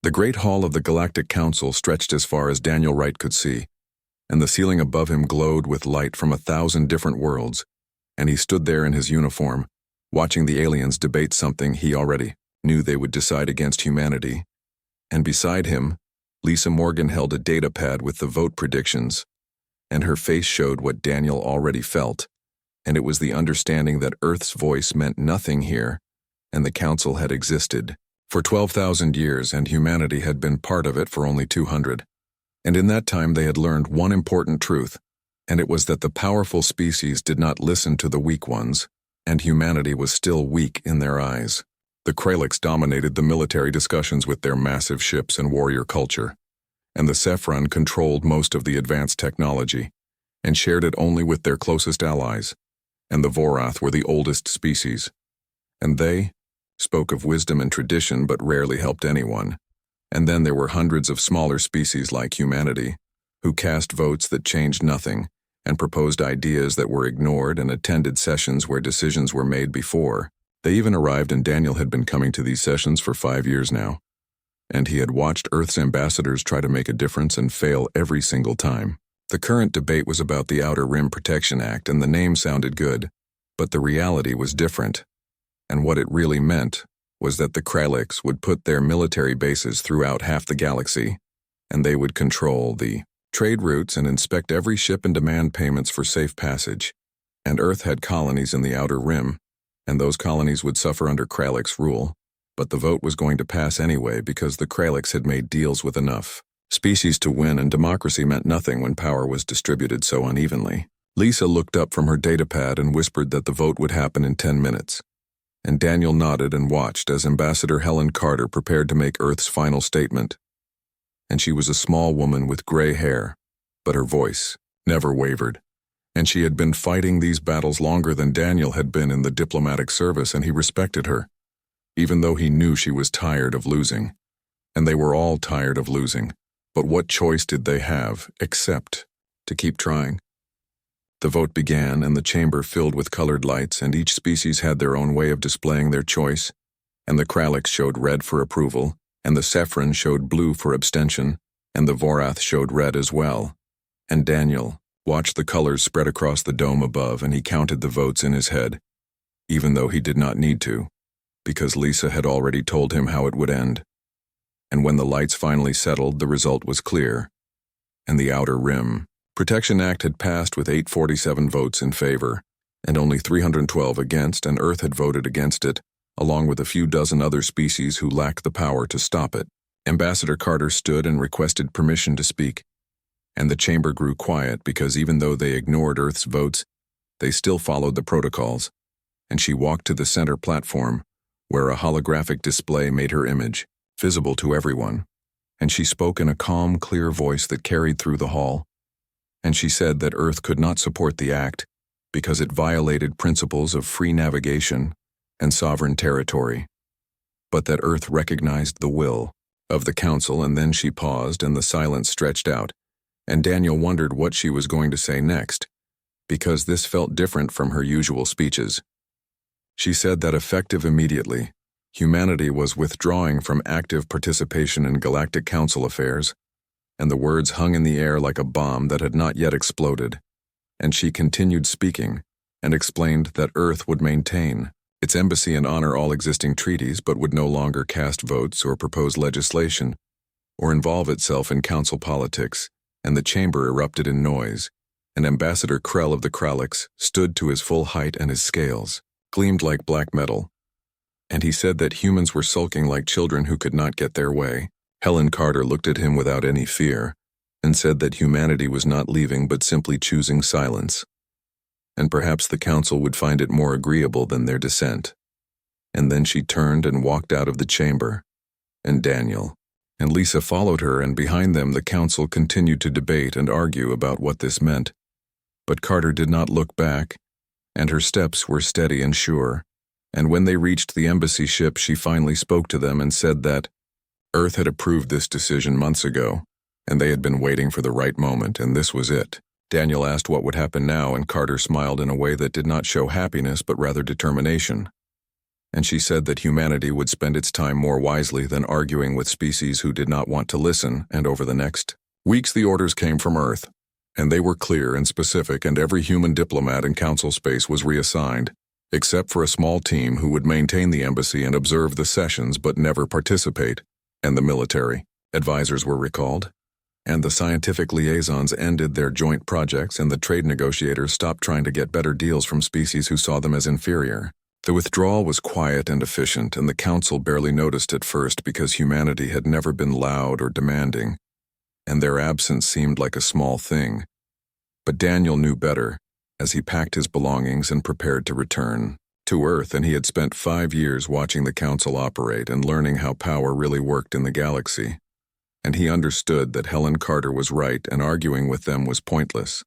The great hall of the Galactic Council stretched as far as Daniel Wright could see, and the ceiling above him glowed with light from 1,000 different worlds, and he stood there in his uniform, watching the aliens debate something he already knew they would decide against humanity. And beside him, Lisa Morgan held a data pad with the vote predictions, and her face showed what Daniel already felt, and it was the understanding that Earth's voice meant nothing here, and the Council had existed for 12,000 years, and humanity had been part of it for only 200. And in that time they had learned one important truth, and it was that the powerful species did not listen to the weak ones, and humanity was still weak in their eyes. The Kralix dominated the military discussions with their massive ships and warrior culture, and the Sephron controlled most of the advanced technology, and shared it only with their closest allies, and the Vorath were the oldest species. And they spoke of wisdom and tradition but rarely helped anyone. And then there were hundreds of smaller species like humanity, who cast votes that changed nothing, and proposed ideas that were ignored and attended sessions where decisions were made before. They even arrived, and Daniel had been coming to these sessions for 5 years now. And he had watched Earth's ambassadors try to make a difference and fail every single time. The current debate was about the Outer Rim Protection Act, and the name sounded good, but the reality was different. And what it really meant was that the Kralix would put their military bases throughout half the galaxy, and they would control the trade routes and inspect every ship and demand payments for safe passage. And Earth had colonies in the Outer Rim, and those colonies would suffer under Kralix rule, but the vote was going to pass anyway because the Kralix had made deals with enough species to win, and democracy meant nothing when power was distributed so unevenly. Lisa looked up from her datapad and whispered that the vote would happen in 10 minutes. And Daniel nodded and watched as Ambassador Helen Carter prepared to make Earth's final statement. And she was a small woman with gray hair, but her voice never wavered. And she had been fighting these battles longer than Daniel had been in the diplomatic service, and he respected her, even though he knew she was tired of losing. And they were all tired of losing. But what choice did they have except to keep trying? The vote began, and the chamber filled with colored lights, and each species had their own way of displaying their choice, and the Kralix showed red for approval, and the Sephron showed blue for abstention, and the Vorath showed red as well. And Daniel watched the colors spread across the dome above, and he counted the votes in his head, even though he did not need to, because Lisa had already told him how it would end. And when the lights finally settled, the result was clear, and the Outer Rim Protection Act had passed with 847 votes in favor, and only 312 against, and Earth had voted against it, along with a few dozen other species who lacked the power to stop it. Ambassador Carter stood and requested permission to speak, and the chamber grew quiet because even though they ignored Earth's votes, they still followed the protocols, and she walked to the center platform, where a holographic display made her image visible to everyone, and she spoke in a calm, clear voice that carried through the hall. And she said that Earth could not support the act because it violated principles of free navigation and sovereign territory, but that Earth recognized the will of the Council. And then she paused, and the silence stretched out, and Daniel wondered what she was going to say next, because this felt different from her usual speeches. She said that effective immediately, humanity was withdrawing from active participation in Galactic Council affairs, and the words hung in the air like a bomb that had not yet exploded. And she continued speaking, and explained that Earth would maintain its embassy and honor all existing treaties, but would no longer cast votes or propose legislation, or involve itself in council politics. And the chamber erupted in noise, and Ambassador Krell of the Kralix stood to his full height, and his scales gleamed like black metal. And he said that humans were sulking like children who could not get their way. Helen Carter looked at him without any fear, and said that humanity was not leaving but simply choosing silence. And perhaps the council would find it more agreeable than their dissent. And then she turned and walked out of the chamber, and Daniel and Lisa followed her, and behind them the council continued to debate and argue about what this meant. But Carter did not look back, and her steps were steady and sure. And when they reached the embassy ship, she finally spoke to them and said that Earth had approved this decision months ago, and they had been waiting for the right moment, and this was it. Daniel asked what would happen now, and Carter smiled in a way that did not show happiness but rather determination. and she said that humanity would spend its time more wisely than arguing with species who did not want to listen, and over the next weeks the orders came from Earth, and they were clear and specific, and every human diplomat in council space was reassigned, except for a small team who would maintain the embassy and observe the sessions but never participate, and the military advisors were recalled, and the scientific liaisons ended their joint projects, and the trade negotiators stopped trying to get better deals from species who saw them as inferior. The withdrawal was quiet and efficient, and the council barely noticed at first because humanity had never been loud or demanding, and their absence seemed like a small thing. But Daniel knew better, as he packed his belongings and prepared to return to Earth, and he had spent 5 years watching the council operate and learning how power really worked in the galaxy. And he understood that Helen Carter was right and arguing with them was pointless.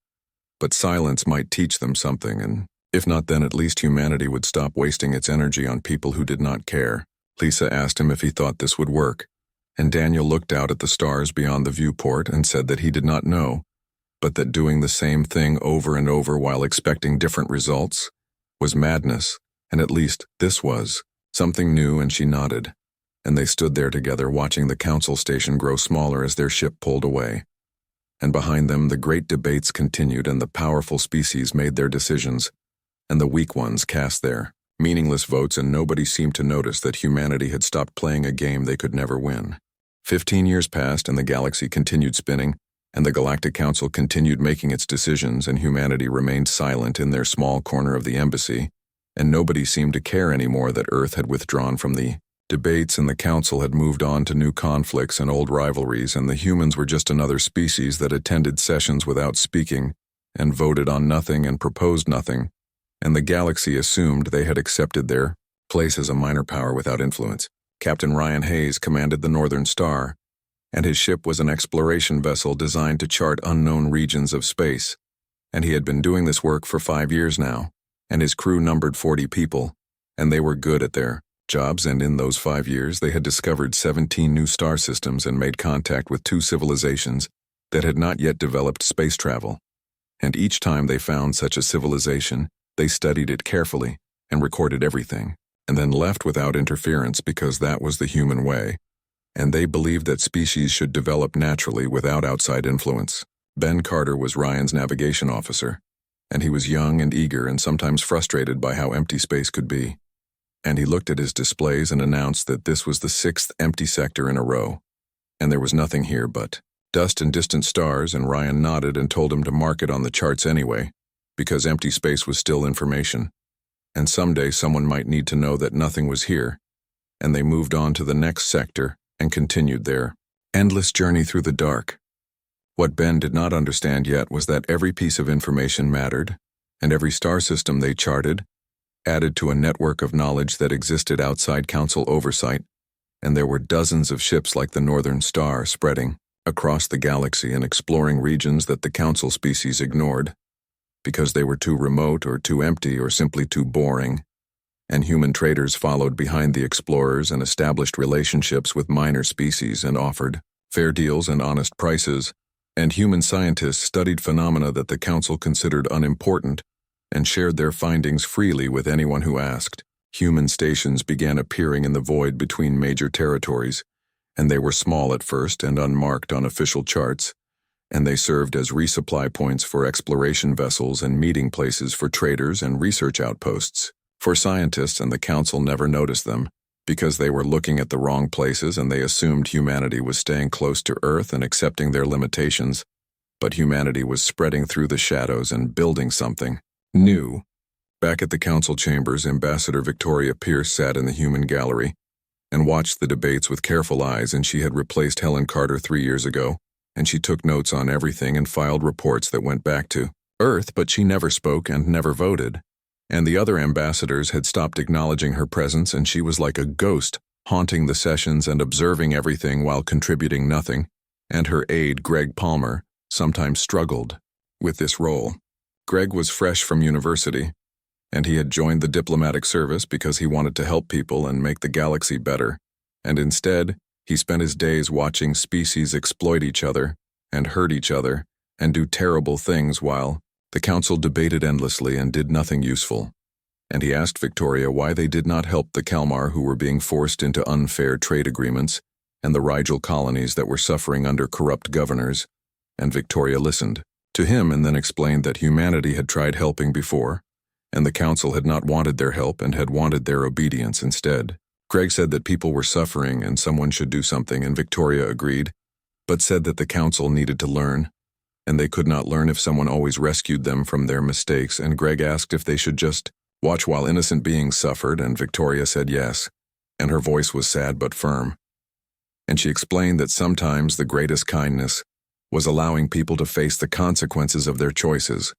But silence might teach them something, and if not then at least humanity would stop wasting its energy on people who did not care. Lisa asked him if he thought this would work, and Daniel looked out at the stars beyond the viewport and said that he did not know, but that doing the same thing over and over while expecting different results was madness, and at least this was something new, and she nodded. And they stood there together watching the council station grow smaller as their ship pulled away. And behind them the great debates continued, and the powerful species made their decisions, and the weak ones cast their meaningless votes, and nobody seemed to notice that humanity had stopped playing a game they could never win. 15 years passed, and the galaxy continued spinning, and the Galactic Council continued making its decisions, and humanity remained silent in their small corner of the embassy, and nobody seemed to care anymore that Earth had withdrawn from the debates, and the council had moved on to new conflicts and old rivalries, and the humans were just another species that attended sessions without speaking, and voted on nothing and proposed nothing, and the galaxy assumed they had accepted their place as a minor power without influence. Captain Ryan Hayes commanded the Northern Star, and his ship was an exploration vessel designed to chart unknown regions of space, and he had been doing this work for 5 years now, and his crew numbered 40 people, and they were good at their jobs, and in those 5 years they had discovered 17 new star systems and made contact with 2 civilizations that had not yet developed space travel. And each time they found such a civilization, they studied it carefully and recorded everything, and then left without interference because that was the human way, and they believed that species should develop naturally without outside influence. Ben Carter was Ryan's navigation officer, and he was young and eager and sometimes frustrated by how empty space could be. And he looked at his displays and announced that this was the 6th empty sector in a row, and there was nothing here but dust and distant stars, and Ryan nodded and told him to mark it on the charts anyway, because empty space was still information, and someday someone might need to know that nothing was here, and they moved on to the next sector and continued their endless journey through the dark. What Ben did not understand yet was that every piece of information mattered, and every star system they charted added to a network of knowledge that existed outside council oversight, and there were dozens of ships like the Northern Star spreading across the galaxy and exploring regions that the council species ignored, because they were too remote or too empty or simply too boring, and human traders followed behind the explorers and established relationships with minor species and offered fair deals and honest prices, and human scientists studied phenomena that the council considered unimportant and shared their findings freely with anyone who asked. Human stations began appearing in the void between major territories, and they were small at first and unmarked on official charts, and they served as resupply points for exploration vessels and meeting places for traders and research outposts for scientists, and the council never noticed them because they were looking at the wrong places, and they assumed humanity was staying close to Earth and accepting their limitations, but humanity was spreading through the shadows and building something new. Back at the council chambers, Ambassador Victoria Pierce sat in the human gallery and watched the debates with careful eyes, and she had replaced Helen Carter 3 years ago, and she took notes on everything and filed reports that went back to Earth, but she never spoke and never voted. And the other ambassadors had stopped acknowledging her presence, and she was like a ghost, haunting the sessions and observing everything while contributing nothing, and her aide, Greg Palmer, sometimes struggled with this role. Greg was fresh from university, and he had joined the diplomatic service because he wanted to help people and make the galaxy better, and instead, he spent his days watching species exploit each other and hurt each other and do terrible things while the council debated endlessly and did nothing useful. and he asked Victoria why they did not help the Kalmar who were being forced into unfair trade agreements and the Rigel colonies that were suffering under corrupt governors, and Victoria listened to him and then explained that humanity had tried helping before, and the council had not wanted their help and had wanted their obedience instead. Greg said that people were suffering and someone should do something, and Victoria agreed, but said that the council needed to learn, and they could not learn if someone always rescued them from their mistakes, and Greg asked if they should just watch while innocent beings suffered, and Victoria said yes, and her voice was sad but firm. And she explained that sometimes the greatest kindness was allowing people to face the consequences of their choices,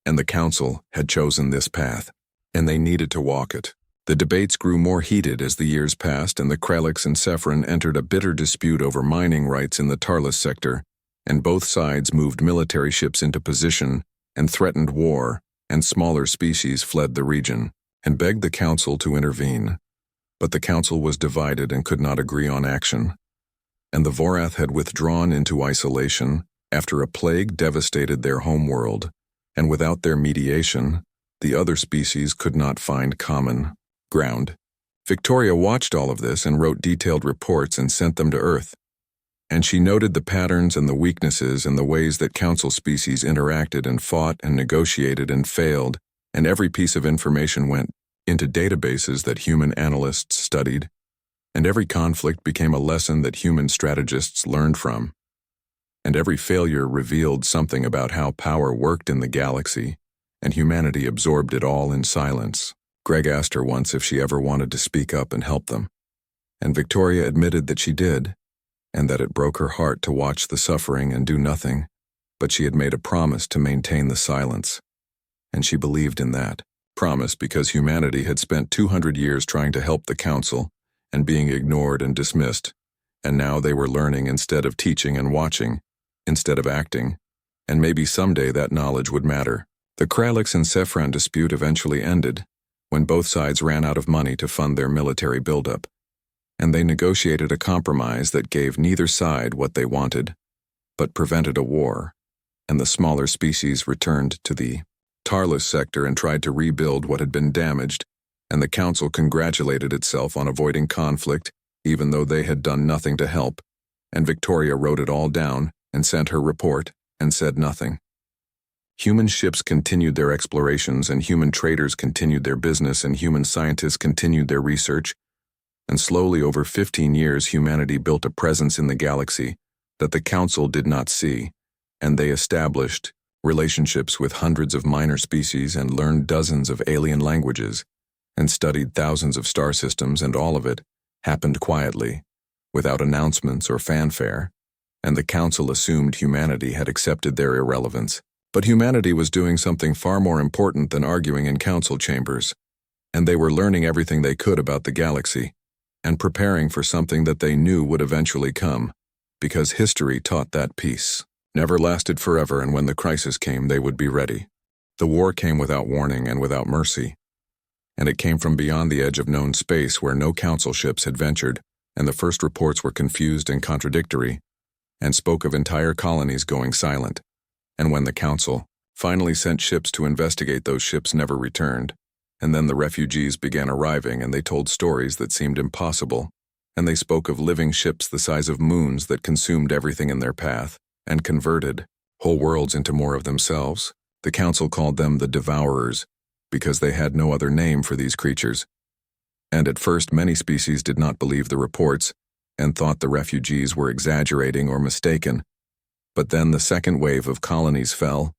and the council had chosen this path, and they needed to walk it. The debates grew more heated as the years passed, and the Kralix and Sephron entered a bitter dispute over mining rights in the Tarlis sector, and both sides moved military ships into position and threatened war, and smaller species fled the region and begged the council to intervene. But the council was divided and could not agree on action, and the Vorath had withdrawn into isolation after a plague devastated their homeworld, and without their mediation, the other species could not find common ground. Victoria watched all of this and wrote detailed reports and sent them to Earth, and she noted the patterns and the weaknesses and the ways that council species interacted and fought and negotiated and failed, and every piece of information went into databases that human analysts studied, and every conflict became a lesson that human strategists learned from, and every failure revealed something about how power worked in the galaxy, and humanity absorbed it all in silence. Greg asked her once if she ever wanted to speak up and help them, and Victoria admitted that she did, and that it broke her heart to watch the suffering and do nothing, but she had made a promise to maintain the silence, and she believed in that promise because humanity had spent 200 years trying to help the council and being ignored and dismissed, and now they were learning instead of teaching and watching, instead of acting, and maybe someday that knowledge would matter. The Kralix and Sephron dispute eventually ended, when both sides ran out of money to fund their military buildup, and they negotiated a compromise that gave neither side what they wanted, but prevented a war, and the smaller species returned to the Tarlis sector and tried to rebuild what had been damaged, and the council congratulated itself on avoiding conflict, even though they had done nothing to help, and Victoria wrote it all down and sent her report and said nothing. Human ships continued their explorations, and human traders continued their business, and human scientists continued their research, and slowly over 15 years humanity built a presence in the galaxy that the council did not see, and they established relationships with hundreds of minor species and learned dozens of alien languages, and studied thousands of star systems, and all of it happened quietly, without announcements or fanfare, and the council assumed humanity had accepted their irrelevance. But humanity was doing something far more important than arguing in council chambers, and they were learning everything they could about the galaxy, and preparing for something that they knew would eventually come, because history taught that peace never lasted forever, and when the crisis came, they would be ready. The war came without warning and without mercy, and it came from beyond the edge of known space where no council ships had ventured, and the first reports were confused and contradictory, and spoke of entire colonies going silent. And when the council finally sent ships to investigate, those ships never returned, and then the refugees began arriving, and they told stories that seemed impossible, and they spoke of living ships the size of moons that consumed everything in their path, and converted whole worlds into more of themselves. The council called them the Devourers, because they had no other name for these creatures. And at first many species did not believe the reports, and thought the refugees were exaggerating or mistaken. But then the second wave of colonies fell,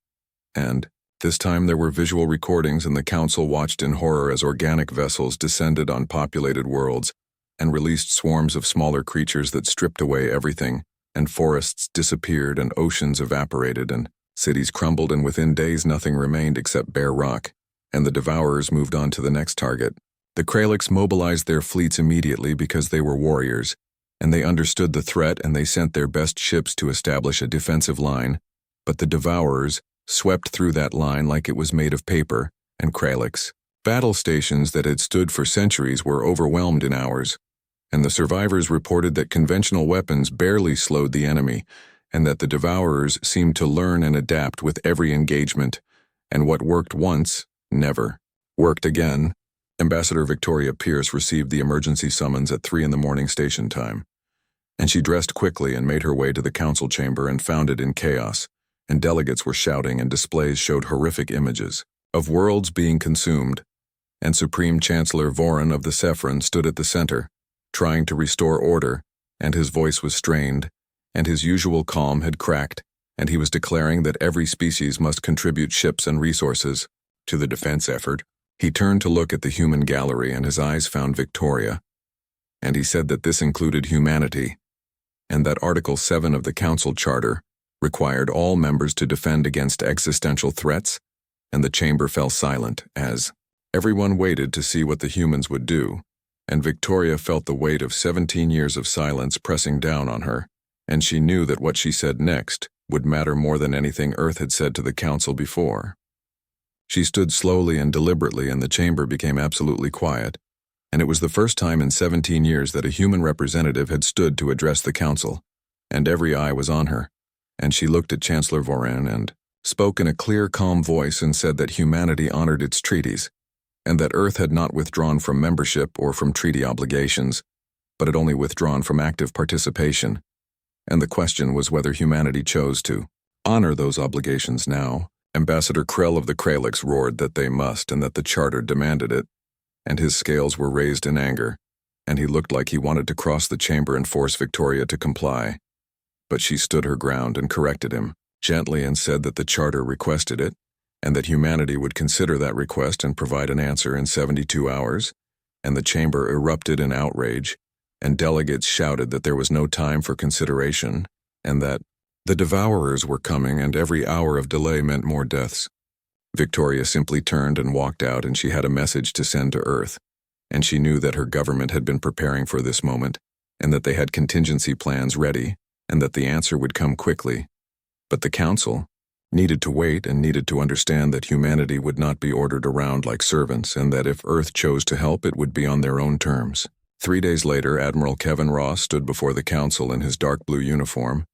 and this time there were visual recordings, and the council watched in horror as organic vessels descended on populated worlds and released swarms of smaller creatures that stripped away everything, and forests disappeared, and oceans evaporated, and cities crumbled, and within days nothing remained except bare rock, and the Devourers moved on to the next target. The Kralix mobilized their fleets immediately because they were warriors, and they understood the threat, and they sent their best ships to establish a defensive line, but the Devourers swept through that line like it was made of paper, and Kralix battle stations that had stood for centuries were overwhelmed in hours, and the survivors reported that conventional weapons barely slowed the enemy, and that the Devourers seemed to learn and adapt with every engagement, and what worked once, never Worked again. Ambassador Victoria Pierce received the emergency summons at 3 in the morning station time, and she dressed quickly and made her way to the council chamber and found it in chaos, and delegates were shouting and displays showed horrific images of worlds being consumed, and Supreme Chancellor Voron of the Sephron stood at the center, trying to restore order, and his voice was strained, and his usual calm had cracked, and he was declaring that every species must contribute ships and resources to the defense effort. He turned to look at the human gallery and his eyes found Victoria, and he said that this included humanity, and that Article 7 of the Council Charter required all members to defend against existential threats, and the chamber fell silent as everyone waited to see what the humans would do, and Victoria felt the weight of 17 years of silence pressing down on her, and she knew that what she said next would matter more than anything Earth had said to the Council before. She stood slowly and deliberately and the chamber became absolutely quiet, and it was the first time in 17 years that a human representative had stood to address the Council, and every eye was on her, and she looked at Chancellor Voron and spoke in a clear, calm voice and said that humanity honored its treaties, and that Earth had not withdrawn from membership or from treaty obligations, but had only withdrawn from active participation, and the question was whether humanity chose to honor those obligations now. Ambassador Krell of the Kralix roared that they must and that the Charter demanded it, and his scales were raised in anger, and he looked like he wanted to cross the chamber and force Victoria to comply. But she stood her ground and corrected him, gently, and said that the Charter requested it, and that humanity would consider that request and provide an answer in 72 hours, and the chamber erupted in outrage, and delegates shouted that there was no time for consideration, and that the Devourers were coming and every hour of delay meant more deaths. Victoria simply turned and walked out, and she had a message to send to Earth, and she knew that her government had been preparing for this moment, and that they had contingency plans ready, and that the answer would come quickly. But the Council needed to wait and needed to understand that humanity would not be ordered around like servants, and that if Earth chose to help, it would be on their own terms. 3 days later, Admiral Kevin Ross stood before the Council in his dark blue uniform,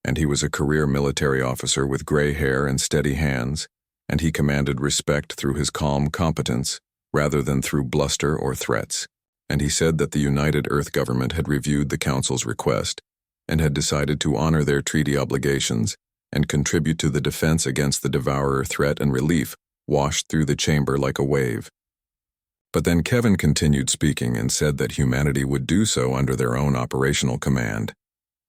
and he was a career military officer with gray hair and steady hands, and he commanded respect through his calm competence rather than through bluster or threats. And he said that the United Earth government had reviewed the Council's request and had decided to honor their treaty obligations and contribute to the defense against the Devourer threat, and relief washed through the chamber like a wave. But then Kevin continued speaking and said that humanity would do so under their own operational command,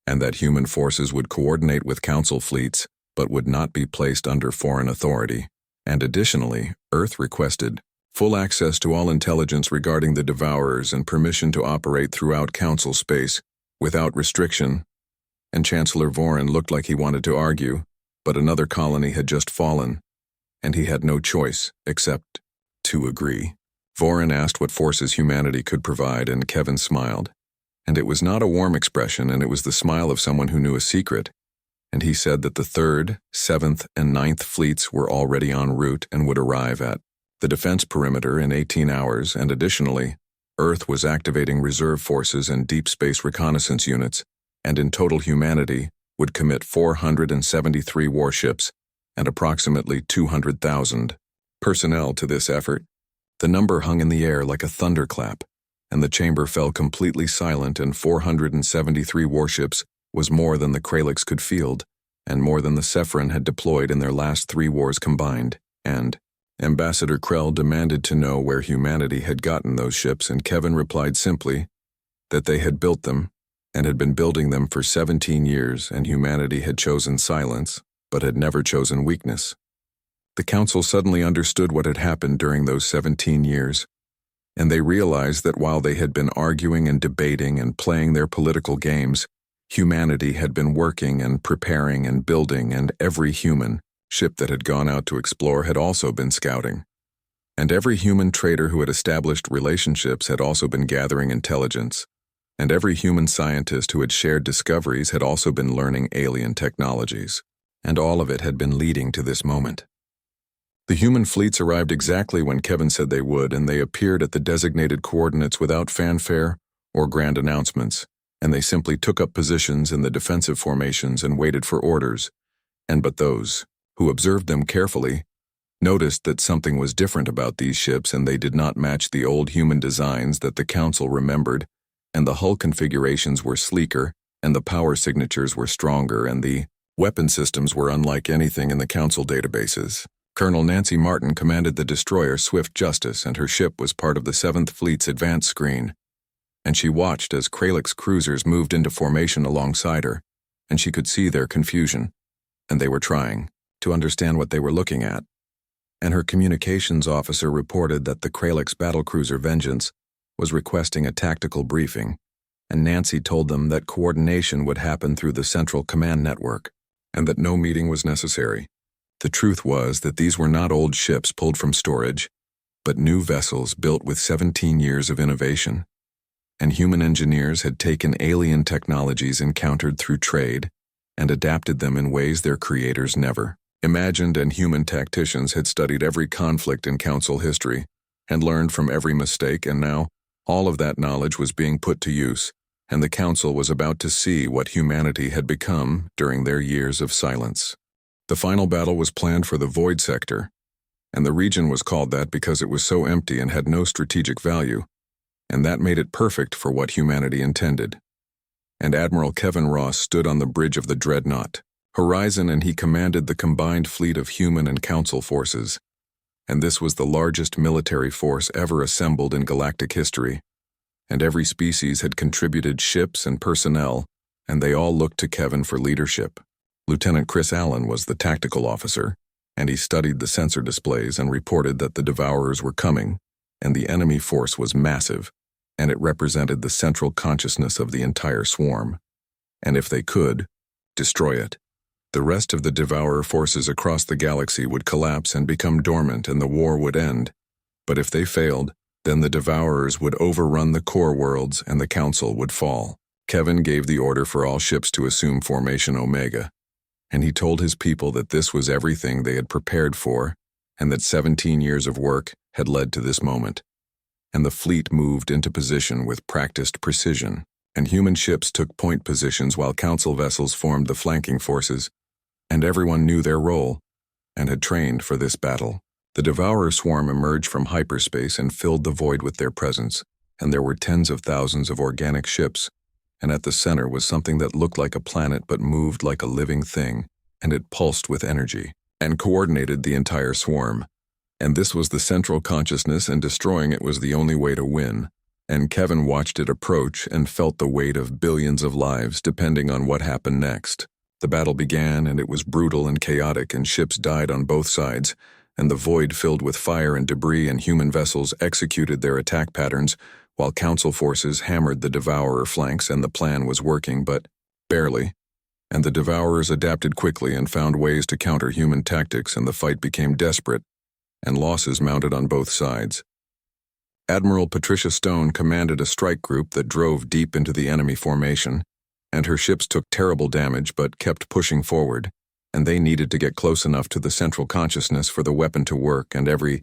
and that human forces would coordinate with Council fleets but would not be placed under foreign authority, and additionally, Earth requested full access to all intelligence regarding the Devourers and permission to operate throughout Council space without restriction. And Chancellor Voron looked like he wanted to argue, but another colony had just fallen, and he had no choice except to agree. Voron asked what forces humanity could provide, and Kevin smiled. And it was not a warm expression, and it was the smile of someone who knew a secret. And he said that the 3rd, 7th, and 9th fleets were already en route and would arrive at the defense perimeter in 18 hours, and additionally, Earth was activating reserve forces and deep space reconnaissance units, and in total humanity would commit 473 warships and approximately 200,000 personnel to this effort. The number hung in the air like a thunderclap, and the chamber fell completely silent, and 473 warships was more than the Kralix could field, and more than the Sephron had deployed in their last 3 wars combined, and Ambassador Krell demanded to know where humanity had gotten those ships, and Kevin replied simply that they had built them, and had been building them for 17 years, and humanity had chosen silence, but had never chosen weakness. The Council suddenly understood what had happened during those 17 years, and they realized that while they had been arguing and debating and playing their political games, humanity had been working and preparing and building, and every human ship that had gone out to explore had also been scouting. And every human trader who had established relationships had also been gathering intelligence, and every human scientist who had shared discoveries had also been learning alien technologies, and all of it had been leading to this moment. The human fleets arrived exactly when Kevin said they would, and they appeared at the designated coordinates without fanfare or grand announcements, and they simply took up positions in the defensive formations and waited for orders, but those who observed them carefully noticed that something was different about these ships, and they did not match the old human designs that the Council remembered, and the hull configurations were sleeker, and the power signatures were stronger, and the weapon systems were unlike anything in the Council databases. Colonel Nancy Martin commanded the destroyer Swift Justice, and her ship was part of the 7th Fleet's advance screen, and she watched as Kralix cruisers moved into formation alongside her, and she could see their confusion, and they were trying to understand what they were looking at. And her communications officer reported that the Kralix battlecruiser Vengeance was requesting a tactical briefing, and Nancy told them that coordination would happen through the central command network, and that no meeting was necessary. The truth was that these were not old ships pulled from storage, but new vessels built with 17 years of innovation. And human engineers had taken alien technologies encountered through trade and adapted them in ways their creators never imagined, and human tacticians had studied every conflict in Council history and learned from every mistake, and now all of that knowledge was being put to use, and the Council was about to see what humanity had become during their years of silence. The final battle was planned for the Void Sector, and the region was called that because it was so empty and had no strategic value, and that made it perfect for what humanity intended. And Admiral Kevin Ross stood on the bridge of the Dreadnought Horizon, and he commanded the combined fleet of human and Council forces, and this was the largest military force ever assembled in galactic history, and every species had contributed ships and personnel, and they all looked to Kevin for leadership. Lieutenant Chris Allen was the tactical officer, and he studied the sensor displays and reported that the Devourers were coming, and the enemy force was massive, and it represented the central consciousness of the entire swarm, and if they could, destroy it. The rest of the Devourer forces across the galaxy would collapse and become dormant, and the war would end. But if they failed, then the Devourers would overrun the core worlds and the Council would fall. Kevin gave the order for all ships to assume formation Omega, and he told his people that this was everything they had prepared for, and that 17 years of work had led to this moment. And the fleet moved into position with practiced precision, and human ships took point positions while Council vessels formed the flanking forces, and everyone knew their role and had trained for this battle. The Devourer swarm emerged from hyperspace and filled the void with their presence, and there were tens of thousands of organic ships, and at the center was something that looked like a planet but moved like a living thing, and it pulsed with energy and coordinated the entire swarm. And this was the central consciousness, and destroying it was the only way to win. And Kevin watched it approach and felt the weight of billions of lives depending on what happened next. The battle began, and it was brutal and chaotic, and ships died on both sides, and the void filled with fire and debris, and human vessels executed their attack patterns, while Council forces hammered the Devourer flanks, and the plan was working, but barely. And the Devourers adapted quickly and found ways to counter human tactics, and the fight became desperate, and losses mounted on both sides. Admiral Patricia Stone commanded a strike group that drove deep into the enemy formation, and her ships took terrible damage but kept pushing forward, and they needed to get close enough to the central consciousness for the weapon to work, and every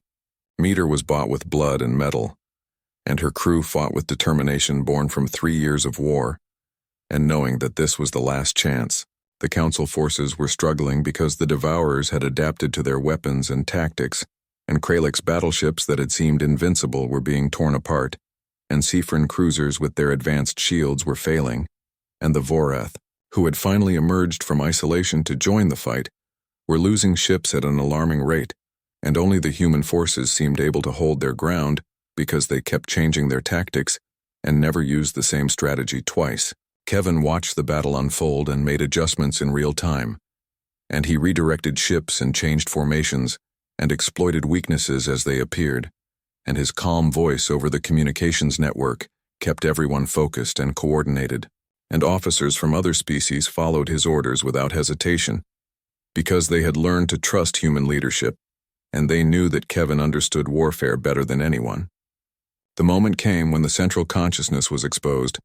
meter was bought with blood and metal, and her crew fought with determination born from 3 years of war, and knowing that this was the last chance. The Council forces were struggling because the Devourers had adapted to their weapons and tactics, and Kralix battleships that had seemed invincible were being torn apart, and Seafrin cruisers with their advanced shields were failing, and the Vorath, who had finally emerged from isolation to join the fight, were losing ships at an alarming rate, and only the human forces seemed able to hold their ground because they kept changing their tactics and never used the same strategy twice. Kevin watched the battle unfold and made adjustments in real time, and he redirected ships and changed formations and exploited weaknesses as they appeared, and his calm voice over the communications network kept everyone focused and coordinated, and officers from other species followed his orders without hesitation, because they had learned to trust human leadership, and they knew that Kevin understood warfare better than anyone. The moment came when the central consciousness was exposed,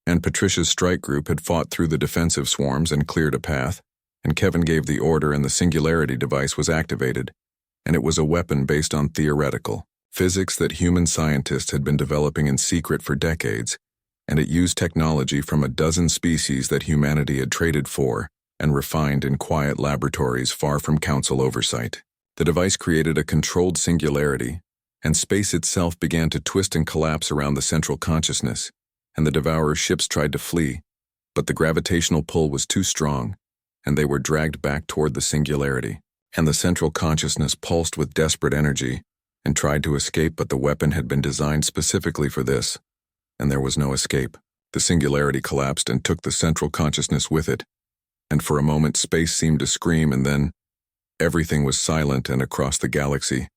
and Patricia's strike group had fought through the defensive swarms and cleared a path, and Kevin gave the order and the singularity device was activated, and it was a weapon based on theoretical physics that human scientists had been developing in secret for decades, and it used technology from a dozen species that humanity had traded for and refined in quiet laboratories far from Council oversight. The device created a controlled singularity, and space itself began to twist and collapse around the central consciousness, and the Devourer's ships tried to flee, but the gravitational pull was too strong, and they were dragged back toward the singularity. And the central consciousness pulsed with desperate energy and tried to escape, but the weapon had been designed specifically for this, and there was no escape. The singularity collapsed and took the central consciousness with it, and for a moment space seemed to scream, and then everything was silent, and across the galaxy,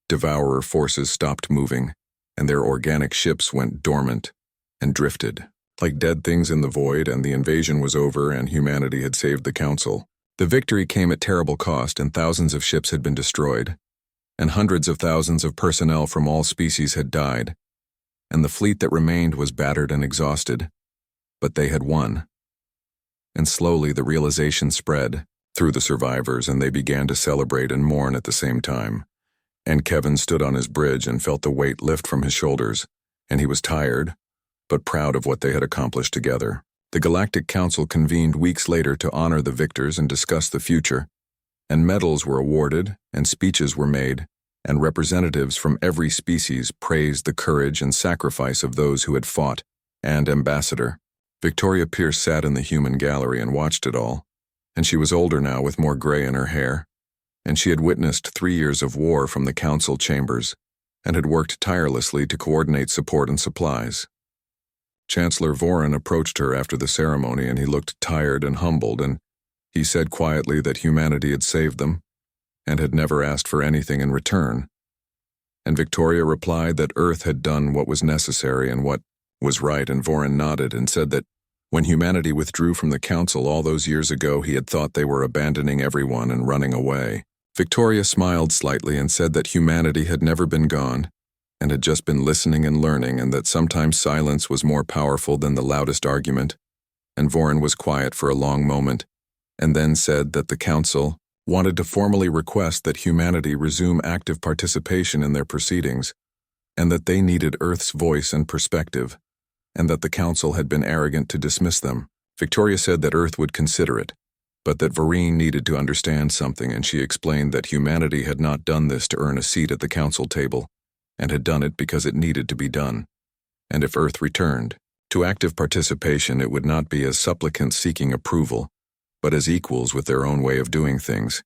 Devourer forces stopped moving, and their organic ships went dormant and drifted, like dead things in the void, and the invasion was over and humanity had saved the Council. The victory came at terrible cost, and thousands of ships had been destroyed, and hundreds of thousands of personnel from all species had died, and the fleet that remained was battered and exhausted, but they had won. And slowly the realization spread through the survivors, and they began to celebrate and mourn at the same time. And Kevin stood on his bridge and felt the weight lift from his shoulders, and he was tired, but proud of what they had accomplished together. The Galactic Council convened weeks later to honor the victors and discuss the future, and medals were awarded, and speeches were made, and representatives from every species praised the courage and sacrifice of those who had fought, and Ambassador. Victoria Pierce sat in the human gallery and watched it all, and she was older now with more gray in her hair, and she had witnessed 3 years of war from the Council chambers, and had worked tirelessly to coordinate support and supplies. Chancellor Voren approached her after the ceremony, and he looked tired and humbled, and he said quietly that humanity had saved them and had never asked for anything in return. And Victoria replied that Earth had done what was necessary and what was right, and Voren nodded and said that when humanity withdrew from the Council all those years ago, he had thought they were abandoning everyone and running away. Victoria smiled slightly and said that humanity had never been gone, and had just been listening and learning, and that sometimes silence was more powerful than the loudest argument. And Voren was quiet for a long moment, and then said that the Council wanted to formally request that humanity resume active participation in their proceedings, and that they needed Earth's voice and perspective, and that the Council had been arrogant to dismiss them. Victoria said that Earth would consider it, but that Voreen needed to understand something, and she explained that humanity had not done this to earn a seat at the Council table, and had done it because it needed to be done. And if Earth returned to active participation, it would not be as supplicants seeking approval, but as equals with their own way of doing things.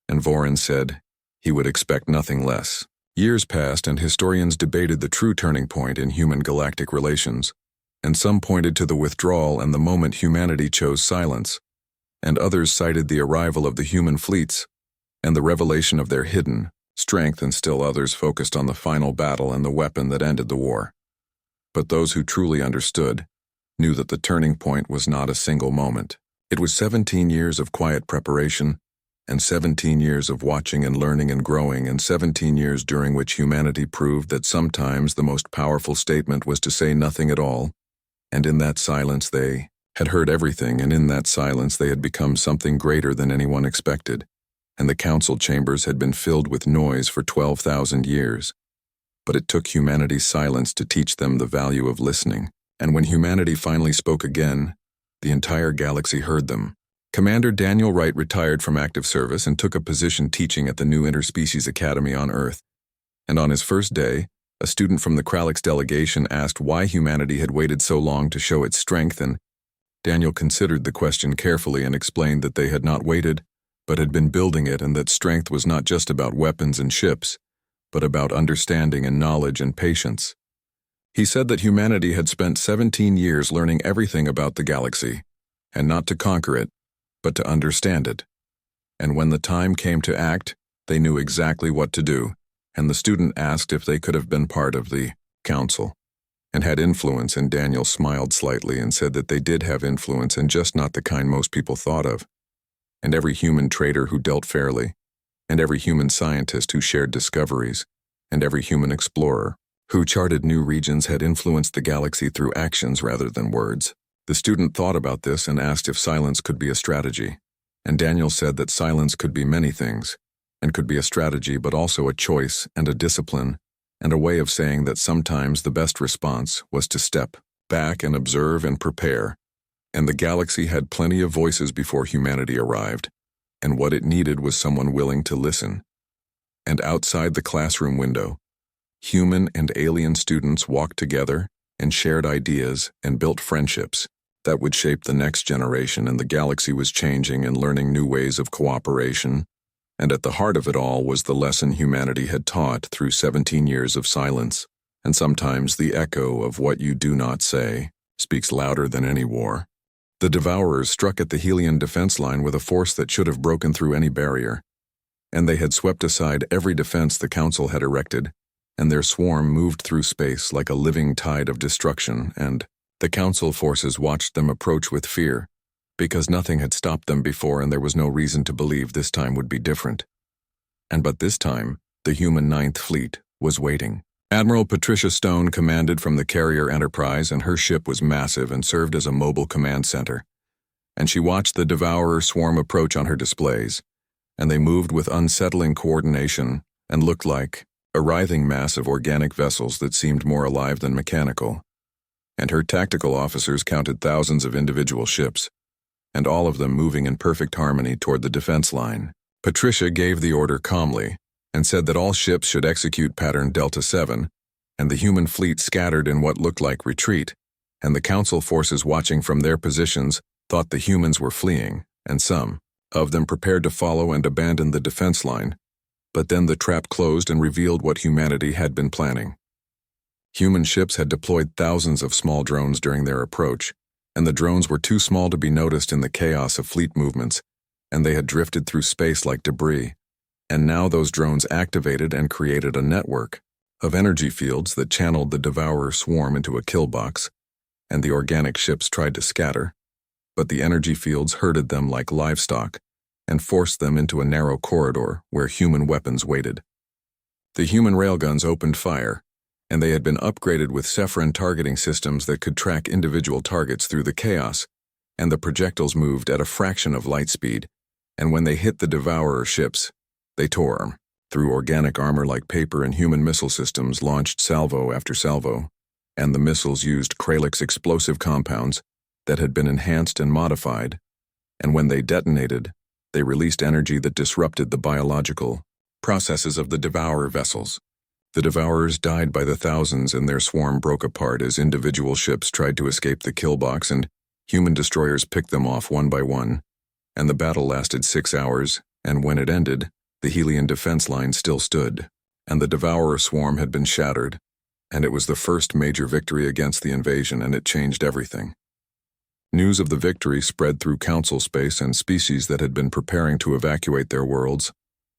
And Voren said he would expect nothing less. Years passed, and historians debated the true turning point in human galactic relations, and some pointed to the withdrawal and the moment humanity chose silence, and others cited the arrival of the human fleets and the revelation of their hidden strength, and still others focused on the final battle and the weapon that ended the war. But those who truly understood knew that the turning point was not a single moment. It was 17 years of quiet preparation, and 17 years of watching and learning and growing, and 17 years during which humanity proved that sometimes the most powerful statement was to say nothing at all, and in that silence they had heard everything, and in that silence they had become something greater than anyone expected. And the Council chambers had been filled with noise for 12,000 years. But it took humanity's silence to teach them the value of listening, and when humanity finally spoke again, the entire galaxy heard them. Commander Daniel Wright retired from active service and took a position teaching at the new Interspecies Academy on Earth. And on his first day, a student from the Kralix delegation asked why humanity had waited so long to show its strength, and Daniel considered the question carefully and explained that they had not waited, but had been building it, and that strength was not just about weapons and ships, but about understanding and knowledge and patience. He said that humanity had spent 17 years learning everything about the galaxy, and not to conquer it, but to understand it. And when the time came to act, they knew exactly what to do, and the student asked if they could have been part of the Council and had influence, and Daniel smiled slightly and said that they did have influence, and just not the kind most people thought of. And every human trader who dealt fairly, and every human scientist who shared discoveries, and every human explorer who charted new regions had influenced the galaxy through actions rather than words. The student thought about this and asked if silence could be a strategy, and Daniel said that silence could be many things, and could be a strategy, but also a choice and a discipline, and a way of saying that sometimes the best response was to step back and observe and prepare. And the galaxy had plenty of voices before humanity arrived, and what it needed was someone willing to listen, And outside the classroom window, human and alien students walked together and shared ideas and built friendships that would shape the next generation, and the galaxy was changing and learning new ways of cooperation. And at the heart of it all was the lesson humanity had taught through 17 years of silence, and sometimes the echo of what you do not say speaks louder than any war. The Devourers struck at the Helian defense line with a force that should have broken through any barrier, and they had swept aside every defense the Council had erected, and their swarm moved through space like a living tide of destruction, and the Council forces watched them approach with fear, because nothing had stopped them before and there was no reason to believe this time would be different. But this time, the human Ninth Fleet was waiting. Admiral Patricia Stone commanded from the carrier Enterprise, and her ship was massive and served as a mobile command center. And she watched the Devourer swarm approach on her displays, and they moved with unsettling coordination and looked like a writhing mass of organic vessels that seemed more alive than mechanical. And her tactical officers counted thousands of individual ships, and all of them moving in perfect harmony toward the defense line. Patricia gave the order calmly and said that all ships should execute pattern Delta 7, and the human fleet scattered in what looked like retreat, and the Council forces watching from their positions thought the humans were fleeing, and some of them prepared to follow and abandon the defense line. But then the trap closed and revealed what humanity had been planning. Human ships had deployed thousands of small drones during their approach, and the drones were too small to be noticed in the chaos of fleet movements, and they had drifted through space like debris. And now those drones activated and created a network of energy fields that channeled the Devourer swarm into a kill box, and the organic ships tried to scatter, but the energy fields herded them like livestock and forced them into a narrow corridor where human weapons waited. The human railguns opened fire, and they had been upgraded with Cephren targeting systems that could track individual targets through the chaos, and the projectiles moved at a fraction of light speed, and when they hit the Devourer ships, they tore through organic armor like paper, and human missile systems launched salvo after salvo, and the missiles used Kralix explosive compounds that had been enhanced and modified, and when they detonated, they released energy that disrupted the biological processes of the Devourer vessels. The Devourers died by the thousands, and their swarm broke apart as individual ships tried to escape the kill box, and human destroyers picked them off one by one. And the battle lasted 6 hours, and when it ended, the Helian defense line still stood, and the Devourer swarm had been shattered, and it was the first major victory against the invasion, and it changed everything. News of the victory spread through Council space, and species that had been preparing to evacuate their worlds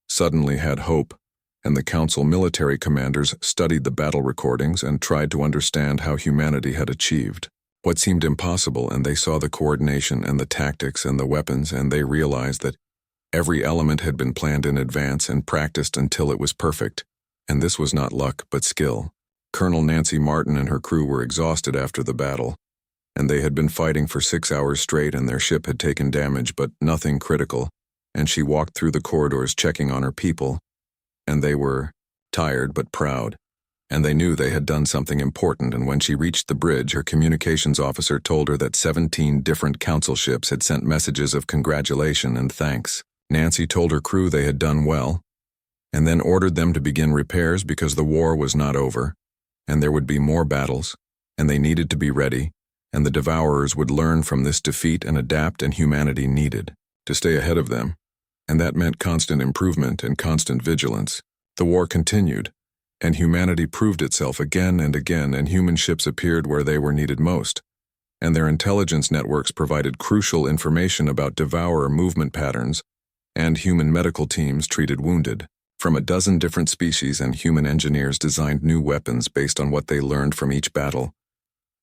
suddenly had hope, and the Council military commanders studied the battle recordings and tried to understand how humanity had achieved what seemed impossible, and they saw the coordination and the tactics and the weapons, and they realized that every element had been planned in advance and practiced until it was perfect, and this was not luck but skill. Colonel Nancy Martin and her crew were exhausted after the battle, and they had been fighting for 6 hours straight, and their ship had taken damage but nothing critical, and she walked through the corridors checking on her people, and they were tired but proud, and they knew they had done something important. And when she reached the bridge, her communications officer told her that 17 different Council ships had sent messages of congratulation and thanks. Nancy told her crew they had done well, and then ordered them to begin repairs because the war was not over, and there would be more battles, and they needed to be ready, and the Devourers would learn from this defeat and adapt, and humanity needed to stay ahead of them, and that meant constant improvement and constant vigilance. The war continued, and humanity proved itself again and again, and human ships appeared where they were needed most, and their intelligence networks provided crucial information about Devourer movement patterns, and human medical teams treated wounded from a dozen different species, and human engineers designed new weapons based on what they learned from each battle.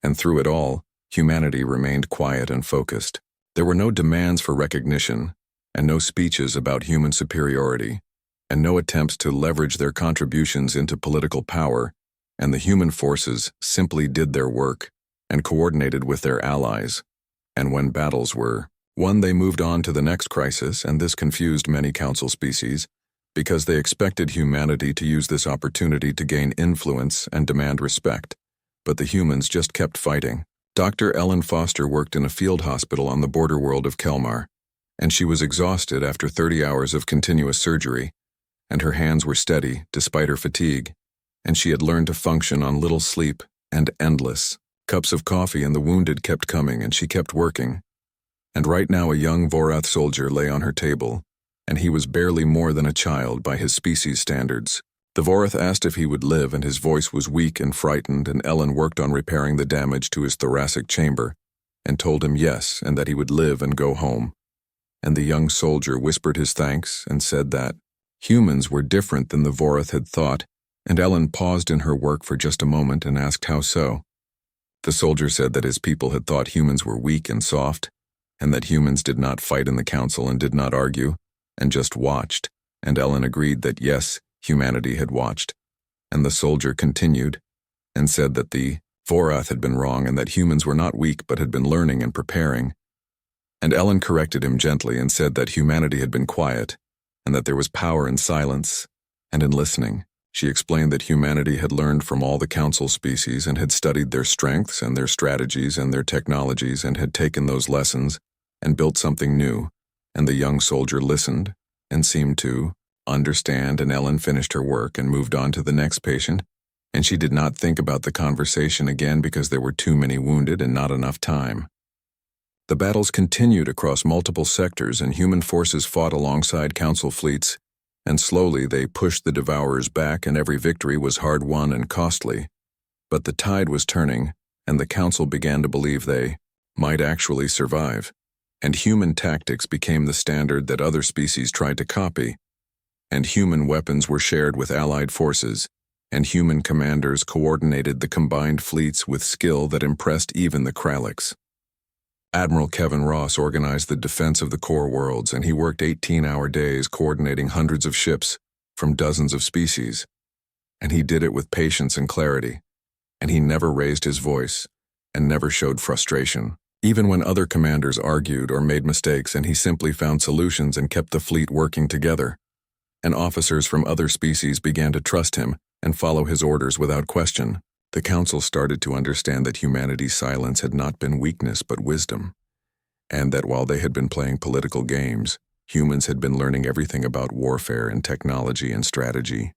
And through it all, humanity remained quiet and focused. There were no demands for recognition, and no speeches about human superiority, and no attempts to leverage their contributions into political power, and the human forces simply did their work and coordinated with their allies. And when battles were won, they moved on to the next crisis, and this confused many Council species, because they expected humanity to use this opportunity to gain influence and demand respect. But the humans just kept fighting. Dr. Ellen Foster worked in a field hospital on the border world of Kelmar, and she was exhausted after 30 hours of continuous surgery, and her hands were steady despite her fatigue, and she had learned to function on little sleep and endless cups of coffee, and the wounded kept coming and she kept working. And right now a young Vorath soldier lay on her table, and he was barely more than a child by his species standards. The Vorath asked if he would live, and his voice was weak and frightened, and Ellen worked on repairing the damage to his thoracic chamber, and told him yes, and that he would live and go home. And the young soldier whispered his thanks and said that humans were different than the Vorath had thought, and Ellen paused in her work for just a moment and asked how so. The soldier said that his people had thought humans were weak and soft, and that humans did not fight in the council and did not argue, and just watched, and Ellen agreed that yes, humanity had watched. And the soldier continued and said that the Vorath had been wrong and that humans were not weak but had been learning and preparing. And Ellen corrected him gently and said that humanity had been quiet, and that there was power in silence and in listening. She explained that humanity had learned from all the council species and had studied their strengths and their strategies and their technologies and had taken those lessons and built something new. And the young soldier listened and seemed to understand, and Ellen finished her work and moved on to the next patient, and she did not think about the conversation again because there were too many wounded and not enough time. The battles continued across multiple sectors, and human forces fought alongside council fleets, and slowly they pushed the Devourers back, and every victory was hard-won and costly. But the tide was turning, and the council began to believe they might actually survive, and human tactics became the standard that other species tried to copy, and human weapons were shared with allied forces, and human commanders coordinated the combined fleets with skill that impressed even the Kralliks. Admiral Kevin Ross organized the defense of the core worlds, and he worked 18-hour days coordinating hundreds of ships from dozens of species. And he did it with patience and clarity, and he never raised his voice and never showed frustration, even when other commanders argued or made mistakes, and he simply found solutions and kept the fleet working together. And officers from other species began to trust him and follow his orders without question. The council started to understand that humanity's silence had not been weakness but wisdom, and that while they had been playing political games, humans had been learning everything about warfare and technology and strategy.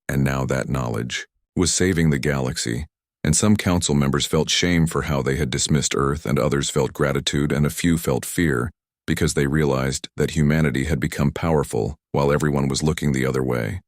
And now that knowledge was saving the galaxy, and some council members felt shame for how they had dismissed Earth, and others felt gratitude, and a few felt fear, because they realized that humanity had become powerful while everyone was looking the other way.